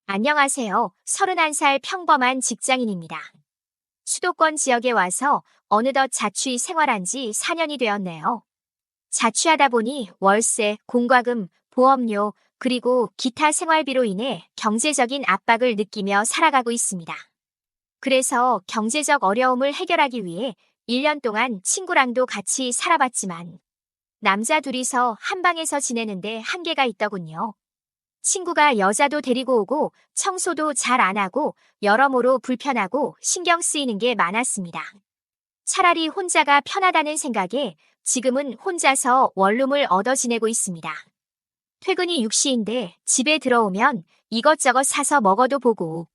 안녕하세요. 31살 평범한 직장인입니다. 수도권 지역에 와서 어느덧 자취 생활한 지 4년이 되었네요. 자취하다 보니 월세, 공과금, 보험료, 그리고 기타 생활비로 인해 경제적인 압박을 느끼며 살아가고 있습니다. 그래서 경제적 어려움을 해결하기 위해 1년 동안 친구랑도 같이 살아봤지만 남자 둘이서 한 방에서 지내는데 한계가 있더군요. 친구가 여자도 데리고 오고 청소도 잘 안 하고 여러모로 불편하고 신경 쓰이는 게 많았습니다. 차라리 혼자가 편하다는 생각에 지금은 혼자서 원룸을 얻어 지내고 있습니다. 퇴근이 6시인데 집에 들어오면 이것저것 사서 먹어도 보고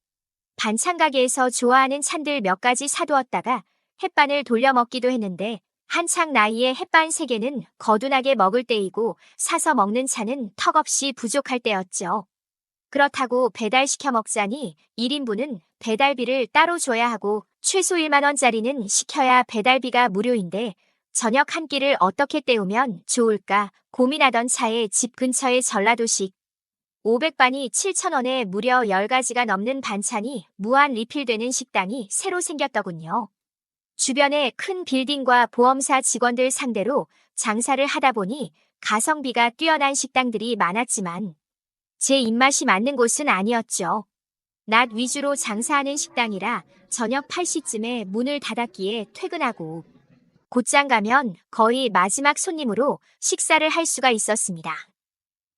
반찬 가게에서 좋아하는 찬들 몇 가지 사두었다가 햇반을 돌려 먹기도 했는데 한창 나이에 햇반 3개는 거둔하게 먹을 때이고 사서 먹는 차는 턱없이 부족할 때였죠. 그렇다고 배달시켜 먹자니 1인분은 배달비를 따로 줘야 하고 최소 1만 원짜리는 시켜야 배달비가 무료인데 저녁 한 끼를 어떻게 때우면 좋을까 고민하던 차에 집 근처의 전라도식 500반이 7,000원에 무려 10가지가 넘는 반찬이 무한 리필되는 식당이 새로 생겼더군요. 주변에 큰 빌딩과 보험사 직원들 상대로 장사를 하다 보니 가성비가 뛰어난 식당들이 많았지만 제 입맛이 맞는 곳은 아니었죠. 낮 위주로 장사하는 식당이라 저녁 8시쯤에 문을 닫았기에 퇴근하고 곧장 가면 거의 마지막 손님으로 식사를 할 수가 있었습니다.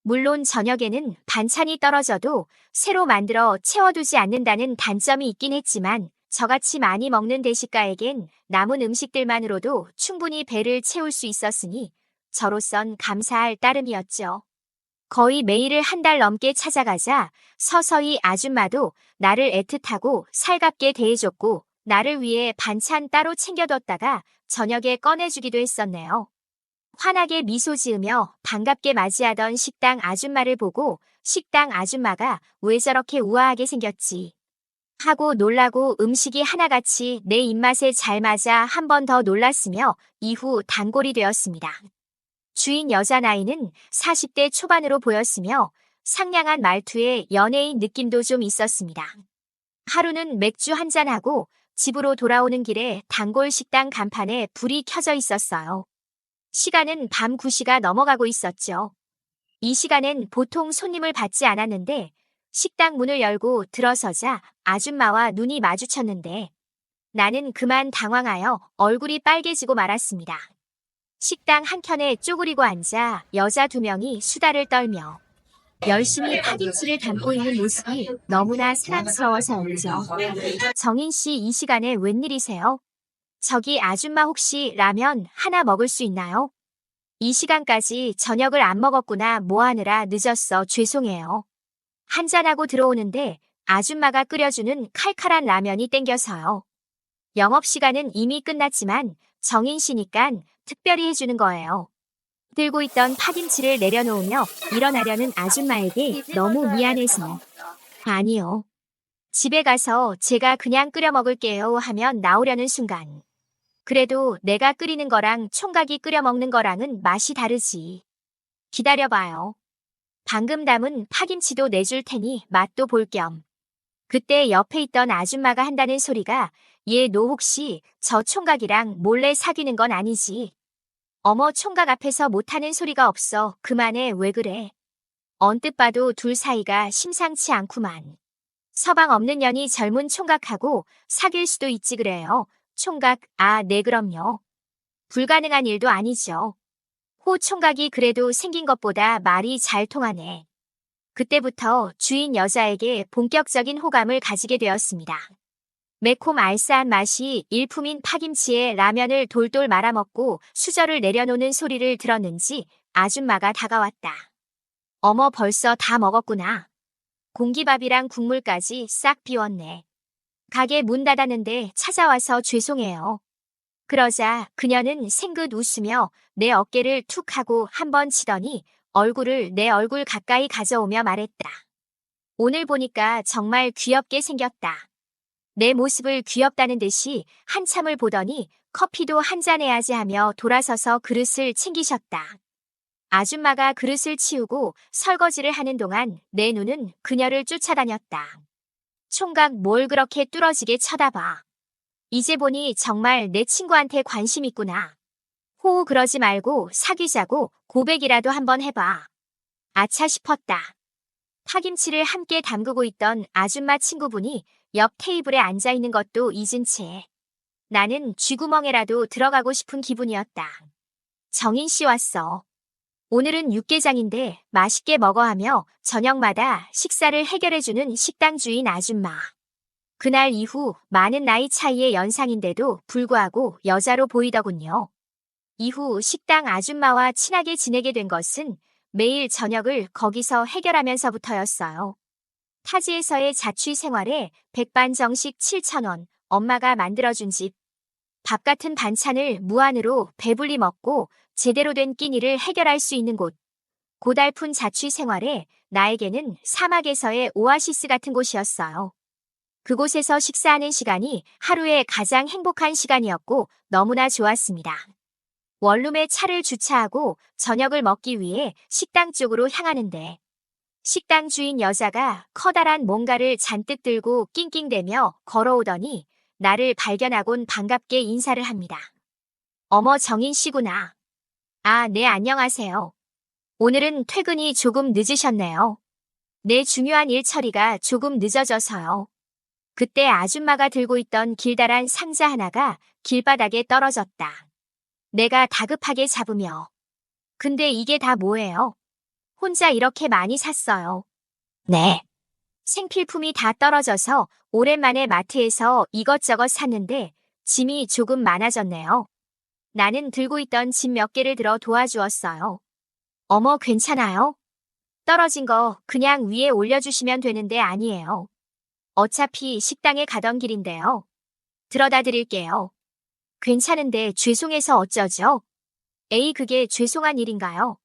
물론 저녁에는 반찬이 떨어져도 새로 만들어 채워두지 않는다는 단점이 있긴 했지만 저같이 많이 먹는 대식가에겐 남은 음식들만으로도 충분히 배를 채울 수 있었으니 저로선 감사할 따름이었죠. 거의 매일을 한 달 넘게 찾아가자 서서히 아줌마도 나를 애틋하고 살갑게 대해줬고 나를 위해 반찬 따로 챙겨뒀다가 저녁에 꺼내주기도 했었네요. 환하게 미소 지으며 반갑게 맞이하던 식당 아줌마를 보고 식당 아줌마가 왜 저렇게 우아하게 생겼지 하고 놀라고 음식이 하나같이 내 입맛에 잘 맞아 한 번 더 놀랐으며 이후 단골이 되었습니다. 주인 여자 나이는 40대 초반으로 보였으며 상냥한 말투에 연예인 느낌도 좀 있었습니다. 하루는 맥주 한잔하고 집으로 돌아오는 길에 단골 식당 간판에 불이 켜져 있었어요. 시간은 밤 9시가 넘어가고 있었죠. 이 시간엔 보통 손님을 받지 않았는데 식당 문을 열고 들어서자 아줌마와 눈이 마주쳤는데 나는 그만 당황하여 얼굴이 빨개지고 말았습니다. 식당 한켠에 쪼그리고 앉아 여자 2명이 수다를 떨며 열심히 파김치를 담고 있는 모습이 너무나 사랑스러워서였죠. 정인 씨, 이 시간에 웬일이세요? 저기 아줌마 혹시 라면 하나 먹을 수 있나요? 이 시간까지 저녁을 안 먹었구나 뭐 하느라 늦었어 죄송해요. 한잔하고 들어오는데 아줌마가 끓여주는 칼칼한 라면이 땡겨서요. 영업시간은 이미 끝났지만 정인 씨니깐 특별히 해주는 거예요. 들고 있던 파김치를 내려놓으며 일어나려는 아줌마에게 너무 미안해서 아니요. 집에 가서 제가 그냥 끓여 먹을게요 하면 나오려는 순간 그래도 내가 끓이는 거랑 총각이 끓여 먹는 거랑은 맛이 다르지. 기다려봐요. 방금 담은 파김치도 내줄 테니 맛도 볼 겸. 그때 옆에 있던 아줌마가 한다는 소리가 얘 너 혹시 저 총각이랑 몰래 사귀는 건 아니지? 어머 총각 앞에서 못하는 소리가 없어. 그만해 왜 그래? 언뜻 봐도 둘 사이가 심상치 않구만. 서방 없는 년이 젊은 총각하고 사귈 수도 있지 그래요. 총각, 아, 네 그럼요. 불가능한 일도 아니죠. 호 총각이 그래도 생긴 것보다 말이 잘 통하네. 그때부터 주인 여자에게 본격적인 호감을 가지게 되었습니다. 매콤 알싸한 맛이 일품인 파김치에 라면을 돌돌 말아먹고 수저를 내려놓는 소리를 들었는지 아줌마가 다가왔다. 어머 벌써 다 먹었구나. 공기밥이랑 국물까지 싹 비웠네. 가게 문 닫았는데 찾아와서 죄송해요. 그러자 그녀는 생긋 웃으며 내 어깨를 툭 하고 한 번 치더니 얼굴을 내 얼굴 가까이 가져오며 말했다. 오늘 보니까 정말 귀엽게 생겼다. 내 모습을 귀엽다는 듯이 한참을 보더니 커피도 한잔 해야지 하며 돌아서서 그릇을 챙기셨다. 아줌마가 그릇을 치우고 설거지를 하는 동안 내 눈은 그녀를 쫓아다녔다. 총각 뭘 그렇게 뚫어지게 쳐다봐. 이제 보니 정말 내 친구한테 관심 있구나. 호우 그러지 말고 사귀자고 고백이라도 한번 해봐. 아차 싶었다. 파김치를 함께 담그고 있던 아줌마 친구분이 옆 테이블에 앉아 있는 것도 잊은 채 나는 쥐구멍에라도 들어가고 싶은 기분이었다. 정인 씨 왔어. 오늘은 육개장인데 맛있게 먹어 하며 저녁마다 식사를 해결해주는 식당 주인 아줌마. 그날 이후 많은 나이 차이의 연상인데도 불구하고 여자로 보이더군요. 이후 식당 아줌마와 친하게 지내게 된 것은 매일 저녁을 거기서 해결하면서부터였어요. 타지에서의 자취 생활에 백반정식 7,000원, 엄마가 만들어준 집, 밥 같은 반찬을 무한으로 배불리 먹고 제대로 된 끼니를 해결할 수 있는 곳, 고달픈 자취 생활에 나에게는 사막에서의 오아시스 같은 곳이었어요. 그곳에서 식사하는 시간이 하루의 가장 행복한 시간이었고 너무나 좋았습니다. 원룸에 차를 주차하고 저녁을 먹기 위해 식당 쪽으로 향하는데 식당 주인 여자가 커다란 뭔가를 잔뜩 들고 낑낑대며 걸어오더니 나를 발견하곤 반갑게 인사를 합니다. 어머 정인 씨구나. 아, 네 안녕하세요. 오늘은 퇴근이 조금 늦으셨네요. 내 중요한 일 처리가 조금 늦어져서요. 그때 아줌마가 들고 있던 길다란 상자 하나가 길바닥에 떨어졌다. 내가 다급하게 잡으며. 근데 이게 다 뭐예요? 혼자 이렇게 많이 샀어요. 네. 생필품이 다 떨어져서 오랜만에 마트에서 이것저것 샀는데 짐이 조금 많아졌네요. 나는 들고 있던 짐 몇 개를 들어 도와주었어요. 어머, 괜찮아요? 떨어진 거 그냥 위에 올려주시면 되는데 아니에요. 어차피 식당에 가던 길인데요. 들어다 드릴게요. 괜찮은데 죄송해서 어쩌죠? 에이, 그게 죄송한 일인가요?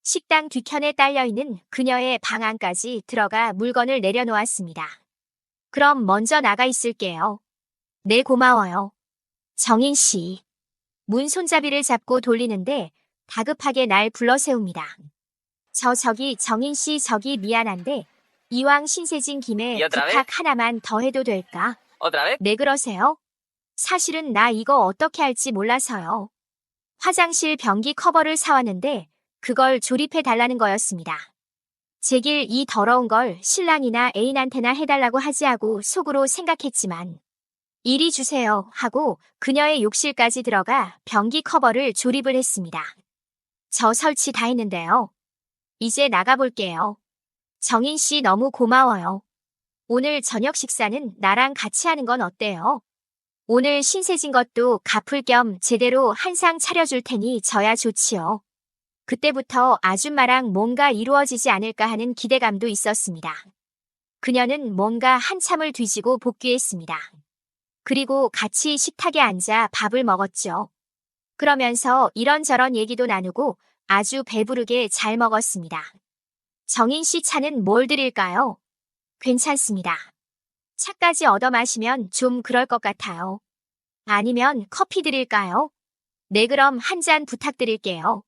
식당 뒤편에 딸려있는 그녀의 방 안까지 들어가 물건을 내려놓았습니다. 그럼 먼저 나가 있을게요. 네, 고마워요. 정인 씨. 문 손잡이를 잡고 돌리는데 다급하게 날 불러세웁니다. 저기 정인 씨 저기 미안한데 이왕 신세진 김에 ¿Y otra vez? 부탁 하나만 더 해도 될까? ¿Otra vez? 네, 그러세요? 사실은 나 이거 어떻게 할지 몰라서요. 화장실 변기 커버를 사왔는데 그걸 조립해 달라는 거였습니다. 제길 이 더러운 걸 신랑이나 애인한테나 해달라고 하지 하고 속으로 생각했지만 이리 주세요 하고 그녀의 욕실까지 들어가 변기 커버를 조립을 했습니다. 저 설치 다 했는데요. 이제 나가볼게요. 정인 씨 너무 고마워요. 오늘 저녁 식사는 나랑 같이 하는 건 어때요? 오늘 신세진 것도 갚을 겸 제대로 한 상 차려줄 테니 저야 좋지요. 그때부터 아줌마랑 뭔가 이루어지지 않을까 하는 기대감도 있었습니다. 그녀는 뭔가 한참을 뒤지고 복귀했습니다. 그리고 같이 식탁에 앉아 밥을 먹었죠. 그러면서 이런저런 얘기도 나누고 아주 배부르게 잘 먹었습니다. 정인 씨 차는 뭘 드릴까요? 괜찮습니다. 차까지 얻어 마시면 좀 그럴 것 같아요. 아니면 커피 드릴까요? 네, 그럼 한 잔 부탁드릴게요.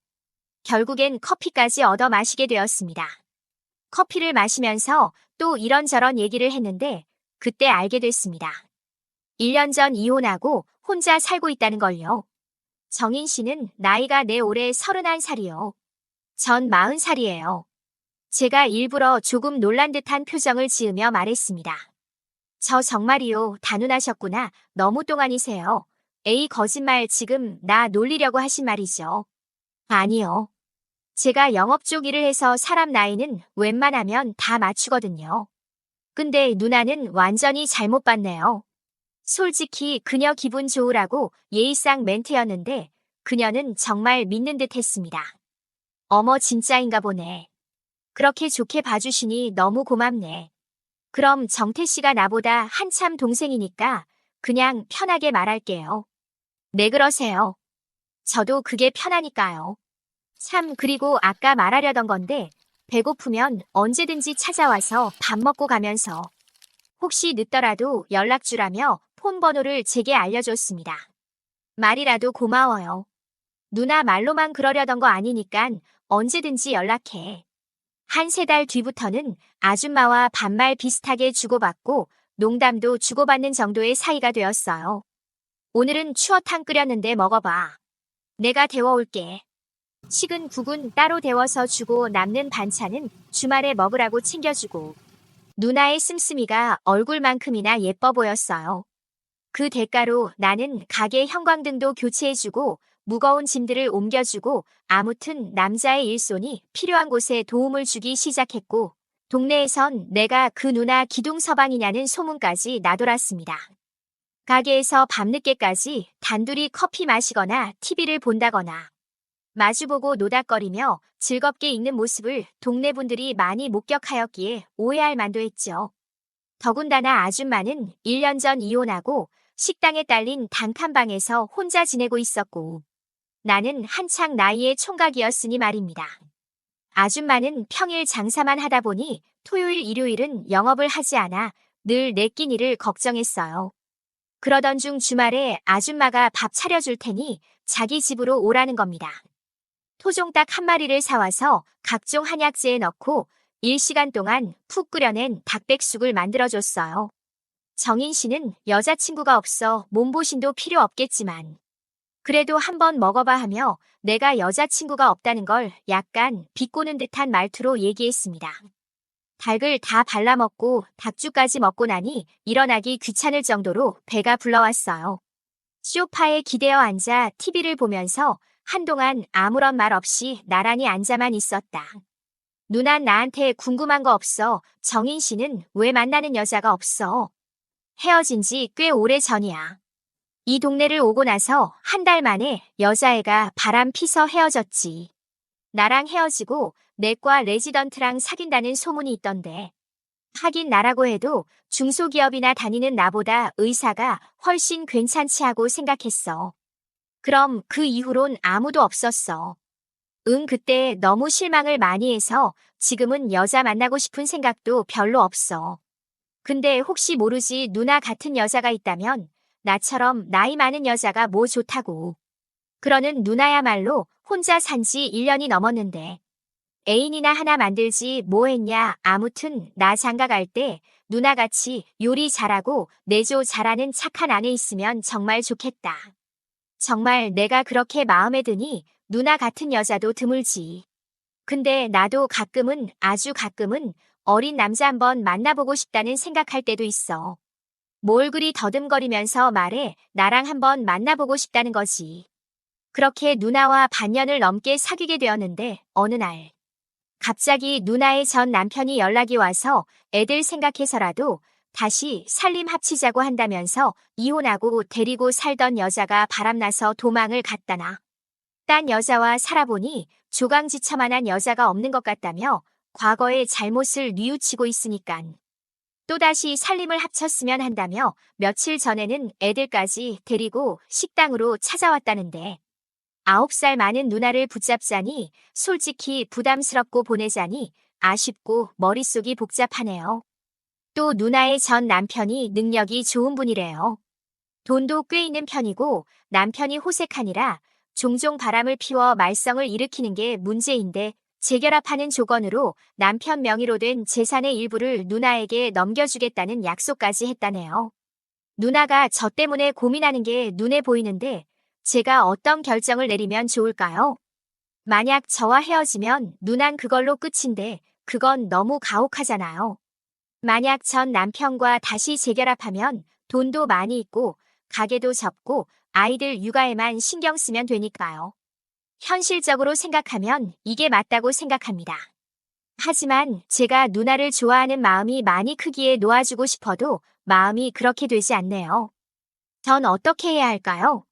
결국엔 커피까지 얻어 마시게 되었습니다. 커피를 마시면서 또 이런저런 얘기를 했는데 그때 알게 됐습니다. 1년 전 이혼하고 혼자 살고 있다는 걸요. 정인 씨는 나이가 올해 31살이요. 전 40살이에요. 제가 일부러 조금 놀란 듯한 표정을 지으며 말했습니다. 저 정말이요. 단훈하셨구나. 너무 똥아니세요. 에이, 거짓말 지금 나 놀리려고 하신 말이죠. 아니요. 제가 영업 쪽 일을 해서 사람 나이는 웬만하면 다 맞추거든요. 근데 누나는 완전히 잘못 봤네요. 솔직히 그녀 기분 좋으라고 예의상 멘트였는데 그녀는 정말 믿는 듯 했습니다. 어머, 진짜인가 보네. 그렇게 좋게 봐주시니 너무 고맙네. 그럼 정태 씨가 나보다 한참 동생이니까 그냥 편하게 말할게요. 네, 그러세요. 저도 그게 편하니까요. 참, 그리고 아까 말하려던 건데 배고프면 언제든지 찾아와서 밥 먹고 가면서 혹시 늦더라도 연락 주라며 폰 번호를 제게 알려줬습니다. 말이라도 고마워요. 누나 말로만 그러려던 거 아니니깐 언제든지 연락해. 한 3달 뒤부터는 아줌마와 반말 비슷하게 주고받고 농담도 주고받는 정도의 사이가 되었어요. 오늘은 추어탕 끓였는데 먹어봐. 내가 데워올게. 식은 국은 따로 데워서 주고 남는 반찬은 주말에 먹으라고 챙겨주고 누나의 씀씀이가 얼굴만큼이나 예뻐 보였어요. 그 대가로 나는 가게 형광등도 교체해주고 무거운 짐들을 옮겨주고 아무튼 남자의 일손이 필요한 곳에 도움을 주기 시작했고 동네에선 내가 그 누나 기둥서방이냐는 소문까지 나돌았습니다. 가게에서 밤늦게까지 단둘이 커피 마시거나 TV를 본다거나 마주보고 노닥거리며 즐겁게 있는 모습을 동네 분들이 많이 목격하였기에 오해할 만도 했죠. 더군다나 아줌마는 1년 전 이혼하고 식당에 딸린 단칸방에서 혼자 지내고 있었고 나는 한창 나이의 총각이었으니 말입니다. 아줌마는 평일 장사만 하다 보니 토요일 일요일은 영업을 하지 않아 늘 내 끼니를 걱정했어요. 그러던 중 주말에 아줌마가 밥 차려줄 테니 자기 집으로 오라는 겁니다. 토종닭 1마리를 사와서 각종 한약재에 넣고 1시간 동안 푹 끓여낸 닭백숙을 만들어줬어요. 정인 씨는 여자친구가 없어 몸보신도 필요 없겠지만 그래도 한번 먹어봐 하며 내가 여자친구가 없다는 걸 약간 비꼬는 듯한 말투로 얘기했습니다. 닭을 다 발라먹고 닭죽까지 먹고 나니 일어나기 귀찮을 정도로 배가 불러왔어요. 소파에 기대어 앉아 TV를 보면서 한동안 아무런 말 없이 나란히 앉아만 있었다. 누난 나한테 궁금한 거 없어. 정인 씨는 왜 만나는 여자가 없어? 헤어진 지 꽤 오래 전이야. 이 동네를 오고 나서 1달 만에 여자애가 바람 피서 헤어졌지. 나랑 헤어지고 내과 레지던트랑 사귄다는 소문이 있던데. 하긴 나라고 해도 중소기업이나 다니는 나보다 의사가 훨씬 괜찮지 하고 생각했어. 그럼 그 이후론 아무도 없었어. 그때 너무 실망을 많이 해서 지금은 여자 만나고 싶은 생각도 별로 없어. 근데 혹시 모르지 누나 같은 여자가 있다면 나처럼 나이 많은 여자가 뭐 좋다고. 그러는 누나야말로 혼자 산 지 1년이 넘었는데 애인이나 하나 만들지 뭐 했냐. 아무튼 나 장가 갈 때 누나같이 요리 잘하고 내조 잘하는 착한 아내 있으면 정말 좋겠다. 정말 내가 그렇게 마음에 드니 누나 같은 여자도 드물지. 근데 나도 가끔은 아주 가끔은 어린 남자 한번 만나보고 싶다는 생각할 때도 있어. 뭘 그리 더듬거리면서 말해. 나랑 한번 만나보고 싶다는 거지. 그렇게 누나와 반년을 넘게 사귀게 되었는데 어느 날 갑자기 누나의 전 남편이 연락이 와서 애들 생각해서라도 다시 살림 합치자고 한다면서 이혼하고 데리고 살던 여자가 바람나서 도망을 갔다나. 딴 여자와 살아보니 조강지처만한 여자가 없는 것 같다며 과거의 잘못을 뉘우치고 있으니깐. 또다시 살림을 합쳤으면 한다며 며칠 전에는 애들까지 데리고 식당으로 찾아왔다는데 9살 많은 누나를 붙잡자니 솔직히 부담스럽고 보내자니 아쉽고 머릿속이 복잡하네요. 또 누나의 전 남편이 능력이 좋은 분이래요. 돈도 꽤 있는 편이고 남편이 호색하니라 종종 바람을 피워 말썽을 일으키는 게 문제인데 재결합하는 조건으로 남편 명의로 된 재산의 일부를 누나에게 넘겨주겠다는 약속까지 했다네요. 누나가 저 때문에 고민하는 게 눈에 보이는데 제가 어떤 결정을 내리면 좋을까요? 만약 저와 헤어지면 누난 그걸로 끝인데 그건 너무 가혹하잖아요. 만약 전 남편과 다시 재결합하면 돈도 많이 있고 가게도 접고 아이들 육아에만 신경 쓰면 되니까요. 현실적으로 생각하면 이게 맞다고 생각합니다. 하지만 제가 누나를 좋아하는 마음이 많이 크기에 놓아주고 싶어도 마음이 그렇게 되지 않네요. 전 어떻게 해야 할까요?